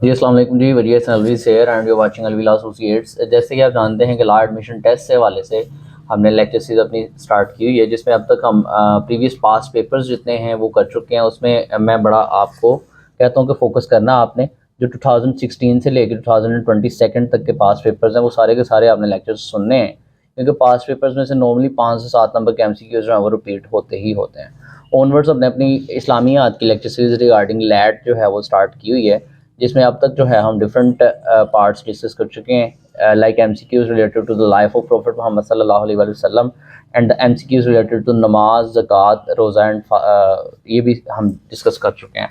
جی السلام علیکم جی، وریہ الوی سیر اینڈ یو واچنگ الویلا ایسوسیٹس۔ جیسے کہ آپ جانتے ہیں کہ لا ایڈمیشن ٹیسٹ سے حوالے سے ہم نے لیکچر سیریز اپنی سٹارٹ کی ہوئی ہے، جس میں اب تک ہم پریویس پاس پیپرز جتنے ہیں وہ کر چکے ہیں۔ اس میں میں بڑا آپ کو کہتا ہوں کہ فوکس کرنا آپ نے جو 2016 سے لے کے 2022 تک کے پاس پیپرز ہیں وہ سارے کے سارے آپ نے لیکچرز سننے ہیں، کیونکہ پاس پیپرز میں سے نارملی 5 سے 7 نمبر کے ایم سی کیوز جو ہیں وہ ریپیٹ ہوتے ہی ہوتے ہیں۔ آن ورڈس ہم نے اپنی اسلامیات کی لیکچر سیریز ریگارڈنگ لیٹ جو ہے وہ سٹارٹ کی ہوئی ہے، جس میں اب تک جو ہے ہم ڈفرینٹ پارٹس ڈسکس کر چکے ہیں، like M C Qs related to the life of prophet Muhammad صلی اللہ علیہ وسلم and M C Qs related to namaz, zakat, روزہ اینڈ یہ بھی ہم ڈسکس کر چکے ہیں۔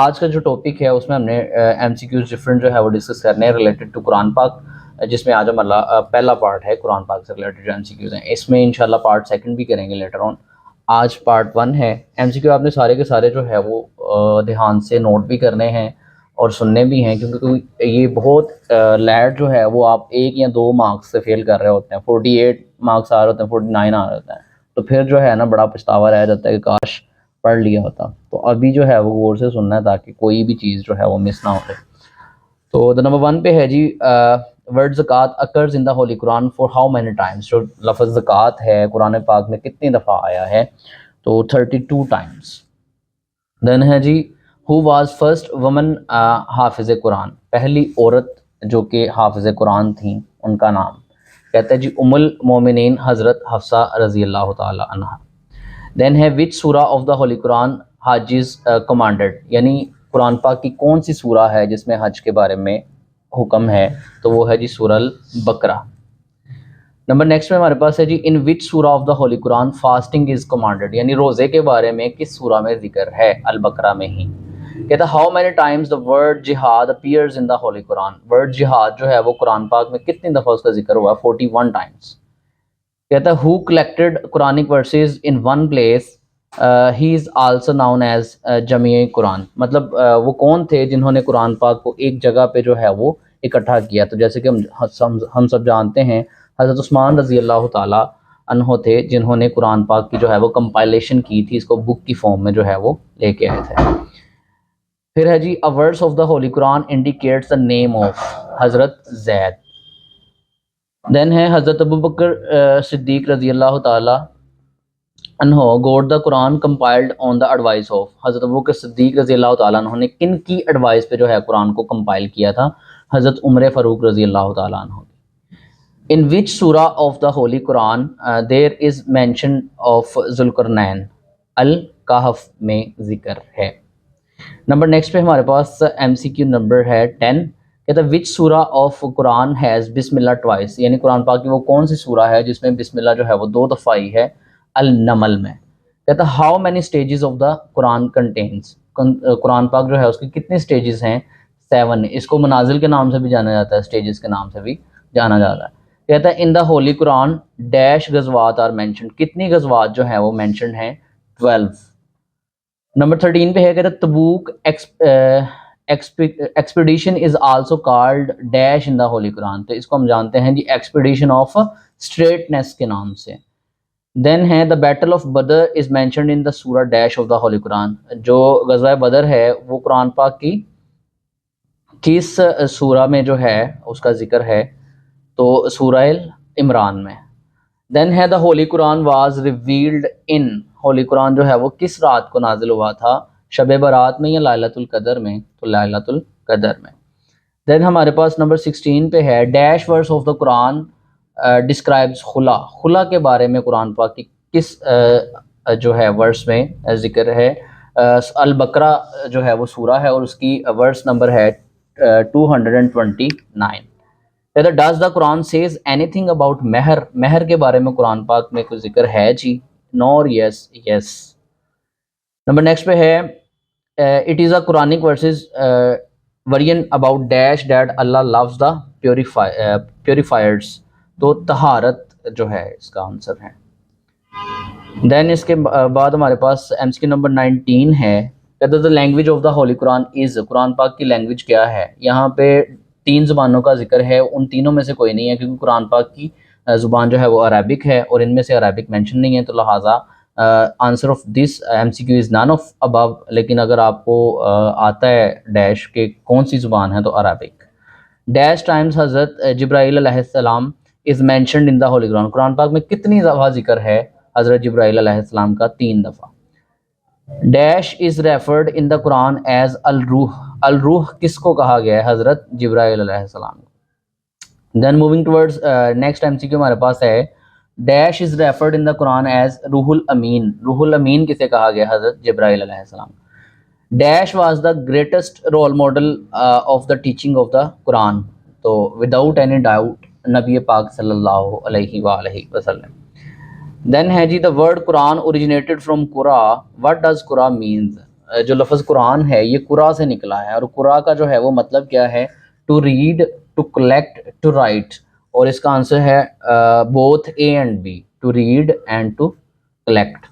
آج کا جو ٹاپک ہے اس میں ہم نے ایم سی کیوز ڈفرینٹ جو ہے وہ ڈسکس کرنے ہیں ریلیٹڈ ٹو قرآن پاک، جس میں آج ہم پہلا پارٹ ہے قرآن پاک سے ریلیٹڈ جو ایم سی کیوز ہیں۔ اس میں انشاءاللہ پارٹ سیکنڈ بھی کریں گے لیٹر آن۔ آج پارٹ 1 ہے ایم سی کیو، آپ نے سارے کے سارے جو ہے وہ دھیان سے نوٹ بھی کرنے ہیں اور سننے بھی ہیں، کیونکہ یہ بہت لیٹ جو ہے وہ آپ 1 یا 2 مارکس سے فیل کر رہے ہوتے ہیں، 48 مارکس آ رہے ہوتے ہیں، 49 آ رہے ہوتے ہیں، تو پھر جو ہے نا بڑا پچھتاوا رہ جاتا ہے کہ کاش پڑھ لیا ہوتا۔ تو ابھی جو ہے وہ غور سے سننا ہے تاکہ کوئی بھی چیز جو ہے وہ مس نہ ہو جائے۔ تو نمبر 1 پہ ہے جی word zakat occurs in the holy Quran for how many times. جو لفظ زکوٰۃ ہے قرآن پاک میں کتنی دفعہ آیا ہے؟ تو 32 ٹائمس۔ دین ہے جی ہو واز فرسٹ وومن حافظ قرآن، پہلی عورت جو کہ حافظ قرآن تھیں ان کا نام؟ کہتا ہے جی ام المومنین حضرت حفصہ رضی اللہ تعالی عنہ۔ دین ہے وچ سورہ آف دا ہولی قرآن حاجز کمانڈڈ، یعنی قرآن پاک کی کون سی سورہ ہے جس میں حج کے بارے میں حکم ہے؟ تو وہ ہے جی سورہ البقرہ۔ نمبر نیکسٹ میں ہمارے پاس ہے جی in which surah of the holy Quran fasting is commanded, یعنی روزے کے بارے میں کس سورہ میں ذکر ہے؟ البقرہ میں ہی۔ کہتا ہے how many times the word jihad appears in the holy Quran, word جہاد جو ہے وہ قرآن پاک میں کتنی دفعہ اس کا ذکر ہوا؟ 41 ٹائمز۔ کہتا ہے who collected Quranic verses in one place he is also known as جمع قرآن، مطلب وہ کون تھے جنہوں نے قرآن پاک کو ایک جگہ پہ جو ہے وہ اکٹھا کیا؟ تو جیسے کہ ہم سب جانتے ہیں حضرت عثمان رضی اللہ تعالیٰ عنہ تھے جنہوں نے قرآن پاک کی جو ہے وہ کمپائلیشن کی تھی، اس کو بک کی فارم میں جو ہے وہ لے کے آئے تھے۔ پھر ہے جی a verse of the holy Quran indicates the name of حضرت زید۔ دین ہے حضرت ابوبکر صدیق رضی اللہ تعالی عنہ got the Quran compiled on the advice of، حضرت ابوبکر صدیق رضی اللہ تعالیٰ عنہ نے کن کی ایڈوائس پہ جو ہے قرآن کو کمپائل کیا تھا؟ حضرت عمر فاروق رضی اللہ تعالیٰ عنہ۔ In which surah of the holy Quran there is mention of Zulqarnain? الکہف میں ذکر ہے۔ نمبر نیکسٹ پہ ہمارے پاس ایم سی کیو نمبر ہے 10، کہتا ہے وچ سورہ آف قرآن ہیز بسم اللہ ٹوائس، یعنی قرآن پاک کی وہ کون سی سورہ ہے جس میں بسم اللہ جو ہے وہ 2 دفعہ آئی ہے؟ النمل میں۔ کہتا ہے how many stages of the Quran contains, قرآن پاک جو ہے اس کی کتنے اسٹیجز ہیں؟ 7۔ اس کو منازل کے نام سے بھی جانا جاتا ہے، اسٹیجز کے نام سے بھی جانا جاتا ہے۔ کہتا ہے ان the holy Quran dash غزوات are mentioned, کتنی غزوات جو ہیں وہ مینشنڈ ہیں؟ 12۔ نمبر 13 پہ ہے کہتا ہے Tabuk expedition is also called dash in the holy Quran, تو اس کو ہم جانتے ہیں جی ایکسپیڈیشن آف اسٹریٹنیس کے نام سے۔ دین ہے the battle of Badr is mentioned in the surah dash of the holy Quran, جو غزوہ بدر ہے وہ قرآن پاک کی کس سورہ میں جو ہے اس کا ذکر ہے؟ تو سورہ عمران میں۔ دین ہے دا holy Quran was revealed in, Holi Quran جو ہے وہ کس رات کو نازل ہوا تھا؟ شب برات میں یا لیلۃ القدر میں؟ تو لیلۃ القدر میں۔ دین ہمارے پاس نمبر 16 پہ ہے dash verse of the Quran describes khala, خلا کے بارے میں قرآن پاک کی کس جو ہے ورس میں ذکر ہے؟ البقرہ جو ہے وہ سورہ ہے اور اس کی ورس نمبر ہے 229۔ Does the Quran Cs any thing about مہر، مہر کے بارے میں قرآن پاک میں کوئی ذکر ہے جی؟ نو اور یس یس۔ نمبر نیکسٹ پہ ہے it is a Quranic verses wherein about dash that Allah loves the purifiers, تو طہارت جو ہے اس کا آنسر ہے۔ دین اس کے بعد ہمارے پاس ایم سی کیو نمبر 19 ہے، کہتے the language of the holy Quran is, قرآن پاک کی لینگویج کیا ہے؟ یہاں پہ 3 زبانوں کا ذکر ہے، ان تینوں میں سے کوئی نہیں ہے کیونکہ قرآن پاک کی زبان جو ہے وہ عربک ہے اور ان میں سے عربک مینشن نہیں ہے، تو لہٰذا answer of this M C Q is none of above, لیکن اگر آپ کو آتا ہے ڈیش کہ کون سی زبان ہے تو عربک. ڈیش ٹائمز حضرت جبرائیل علیہ السلام از mentioned in the holy Quran. قرآن پاک میں کتنی دفعہ ذکر ہے حضرت جبرائیل علیہ السلام کا؟ 3 دفعہ. Dash is referred in the Quran as الروح. الروح کس کو کہا گیا ہے؟ حضرت جبرائیل علیہ السلام. Then moving towards next M C Q ہمارے پاس ہے dash is referred in the Quran as روح الامین. روح الامین کسے کہا گیا؟ حضرت جبرائیل علیہ السلام. Dash was the greatest role model of the teaching of the Quran. تو وداؤٹ اینی ڈاؤٹ نبی پاک صلی اللہ علیہ وآلہ وسلم. دین ہے جی the word Quran originated from قرا. وٹ ڈز قرا مینز؟ جو لفظ قرآن ہے یہ قرا سے نکلا ہے، اور قرا کا جو ہے وہ مطلب کیا ہے؟ To read, to collect, to write. اور اس کا آنسر ہے both A and B, to read and to collect.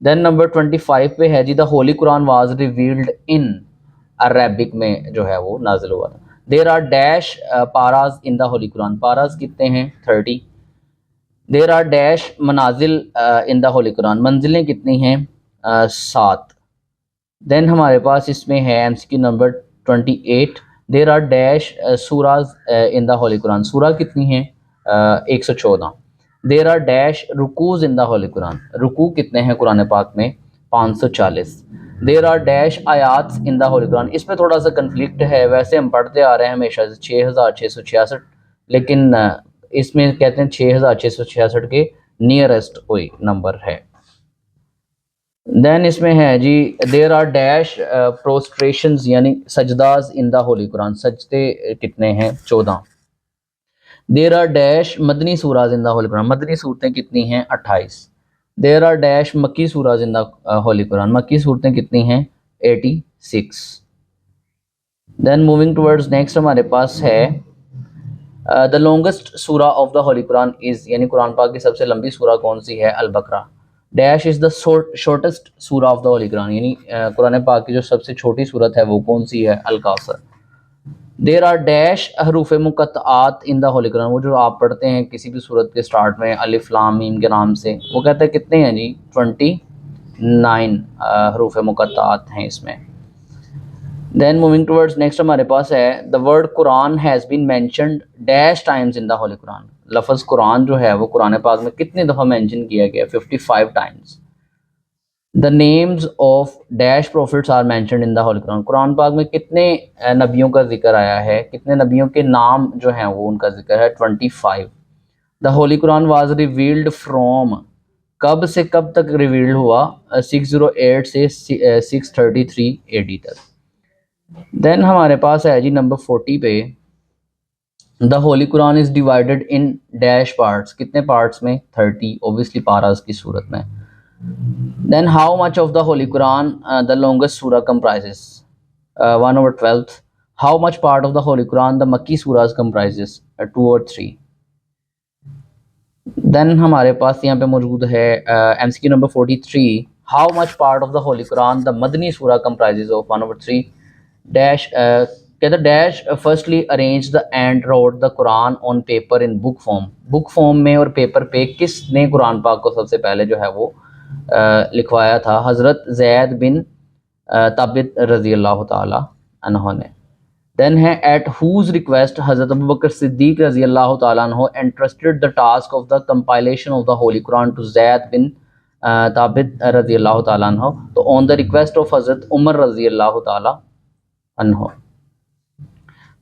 Then number 25 پہ ہے جی the holy Quran was revealed in Arabic میں جو ہے وہ نازل ہوا تھا. There are dash paras in the holy Quran. پاراز کتنے ہیں؟ 30. دیر آر ڈیش منازل ان دا ہولی قرآن. منزلیں کتنی ہیں؟ 7. دین ہمارے پاس اس میں ہے M C Q number 28. There are dash surahs in the holy Quran. سورہ کتنی ہیں؟ 114. There are dash rukus in the holy Quran. رکوع کتنے ہیں قرآن پاک میں؟ 540. دیر آر ڈیش آیات ان دا ہولی قرآن. اس میں تھوڑا سا کنفلکٹ ہے، ویسے ہم پڑھتے آ رہے ہیں ہمیشہ سے 6666، لیکن اس میں کہتے ہیں 6666 کے نیئرسٹ کوئی نمبر ہے. دین اس میں ہے جی دیر آر ڈیش پروسٹریشنز یعنی سجداز ان دا ہولی قرآن. سجدے کتنے ہیں؟ 14. دیر are dash Madani سوراز in the holy قرآن. مدنی صورتیں کتنی ہیں؟ 28. دیر آر ڈیش مکی سوراز ان دا ہولی قرآن. مکی صورتیں کتنی ہیں؟ 86. دین موونگ ٹورڈز نیکسٹ ہمارے پاس ہے دا لانگسٹ سورہ آف دا ہولی قرآن از، یعنی قرآن پاک کی سب سے لمبی سورہ کون سی ہے؟ البقرہ. ڈیش از دا شارٹسٹ سورہ آف دا ہولی قرآن، یعنی قرآن پاک کی جو سب سے چھوٹی صورت ہے وہ کون سی ہے؟ الکوثر. دیر آر ڈیش حروف مقطعات ان دا ہولی قرآن. وہ جو آپ پڑھتے ہیں کسی بھی صورت کے سٹارٹ میں الف لام میم کے نام سے، وہ کہتے ہیں کتنے ہیں جی؟ 29 حروف مقطعات ہیں اس میں. دین موونگ ٹورڈز نیکسٹ ہمارے پاس ہے the word Quran has been mentioned dash times in the holy Quran. لفظ قرآن جو ہے وہ قرآن پاک میں کتنی دفعہ مینشن کیا گیا؟ 55 times. The names of dash prophets are mentioned in the holy Quran. قرآن پاک میں کتنے نبیوں کا ذکر آیا ہے؟ کتنے نبیوں کے نام جو ہیں وہ ان کا ذکر ہے؟ 25. دا holy Quran was revealed from. کب سے کب تک ریویلڈ ہوا؟ 608 سے 633 AD تک. دین ہمارے پاس ہے جی نمبر 40 پہ the holy Quran is divided in dash parts. کتنے پارٹس میں؟ 30. اوبیسلی پاراز کی صورت میں. Then how much of the holy Quran the longest surah comprises? 1/12. How much part of the holy Quran the Makki surahs کمپرائزز؟ 2/3. دین ہمارے پاس یہاں پہ موجود ہے M C Q number 43. How much part of the holy Quran the Madni surah comprises of 1/3. Dash کہتا dash firstly arrange the and wrote the Quran on paper in book form. Book form میں اور paper پہ کس نے قرآن پاک کو سب سے پہلے جو ہے وہ لکھوایا تھا؟ حضرت زید بن ثابت رضی اللہ تعالی عنہ نے. دین ہے ایٹ ہوز ریکویسٹ حضرت ابوبکر صدیق رضی اللہ تعالیٰ عنہ entrusted the task of the compilation of the holy Quran to Zaid bin Thabit رضی اللہ تعالیٰ عنہ. تو آن دا ریکویسٹ آف حضرت عمر رضی اللہ تعالیٰ عنہ.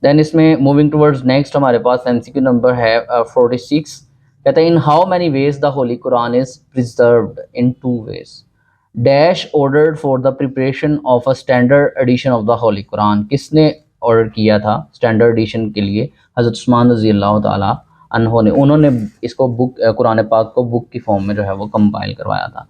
دین اس میں موونگ ٹورڈز نیکسٹ ہمارے پاس ایم سی کیو نمبر ہے 46. کہتے ہیں in how many ways the holy Quran is preserved? In 2 ways. Dash ordered for the preparation of a standard edition of the holy Quran. کس نے order کیا تھا standard edition کے لیے؟ حضرت عثمان رضی اللہ تعالیٰ عنہ نے. انہوں نے اس کو قرآن پاک کو بک کی فارم میں جو ہے وہ کمپائل کروایا تھا.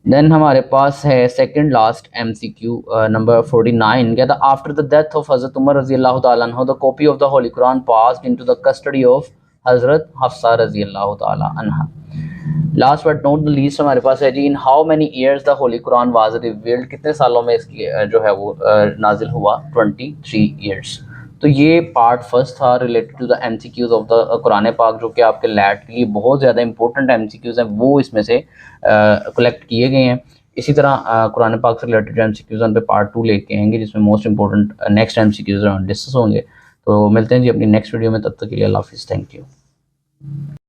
دین ہمارے پاس ہے second last M C Q number 49. کہتا آفٹر دا ڈیتھ آف حضرت عمر رضی اللہ تعالیٰ عنہ the copy of the holy Quran passed into the custody of حضرت حفصہ رضی اللہ تعالیٰ عنہ. Last but not the least ہمارے پاس ہے جی in how many years the holy Quran was revealed? کتنے سالوں میں اس کی جو ہے وہ نازل ہوا؟ 23 ایئرس. تو یہ پارٹ فرسٹ تھا related to the M C Qs of the Quran پاک، جو کہ آپ کے لیٹ کے لیے بہت زیادہ امپورٹنٹ ایم سی کیوز ہیں وہ اس میں سے کلیکٹ کیے گئے ہیں. اسی طرح قرآن پاک سے ریلیٹڈ جو ایم سی کیوز ہیں ان پہ پارٹ 2 لے کے آئیں گے، جس میں most important next M C Qs discuss ہوں گے. تو ملتے ہیں جی اپنی نیکسٹ ویڈیو میں، تب تک کے لیے اللہ حافظ، تھینک یو.